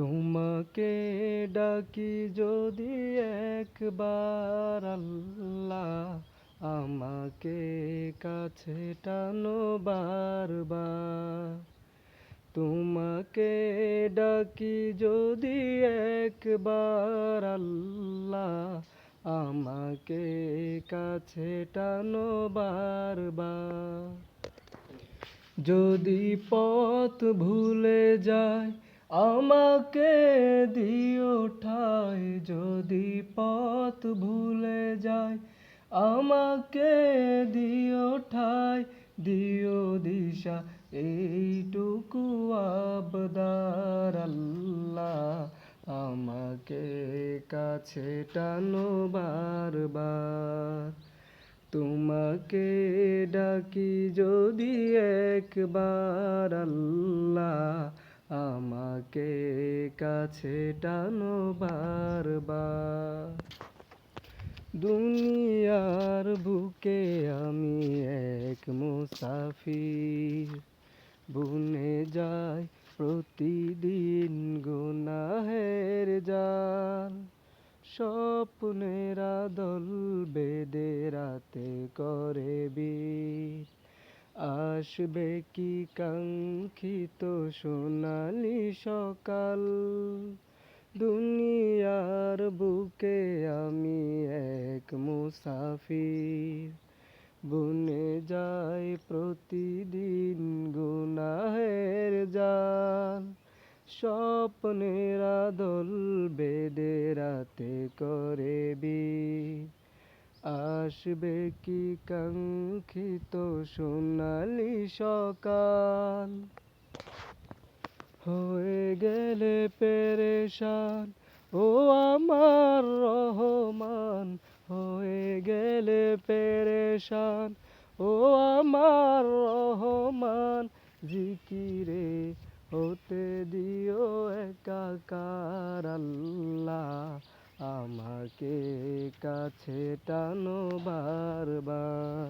তোমাকে ডাকি যদি একবার আল্লাহ, আমাকে কাছে টানো বারবার। তোমাকে ডাকি যদি একবার আল্লাহ, আমাকে কাছে টানো বারবার। যদি পথ ভুলে যাই আমাকে দিও ঠাই, যদি পথ ভুলে যাই আমাকে দিও ঠাই, দিও দিশা এইটুকু আবদার আল্লাহ, আমাকে কাছে টানো বারবার। তোমাকে ডাকি যদি একবার আল্লাহ, আমাকে কাছে টানো বারবার। দুনিয়ার বুকে আমি এক মুসাফির, বুনে যাই প্রতিদিন গুনাহের জাল। স্বপ্নের আদল বেঁধে রাতে করে বীর, আসবে কি কাঙ্ক্ষিত সোনালি সকাল। দুনিয়ার বুকে আমি এক মুসাফির, বুনে যাই প্রতিদিন গুনাহের জাল। স্বপ্নের আদল বেঁধে রাতে করে বীর, আসবে কি কাঙ্ক্ষিত সোনালি সকাল। হয়ে গেলে পেরেশান ও আমার রহমান, হয়ে গেলে পেরেশান ও আমার রহমান। জিকিরে হতে দিও একাকার আল্লাহ, আমাকে কাছে টানো বারবার।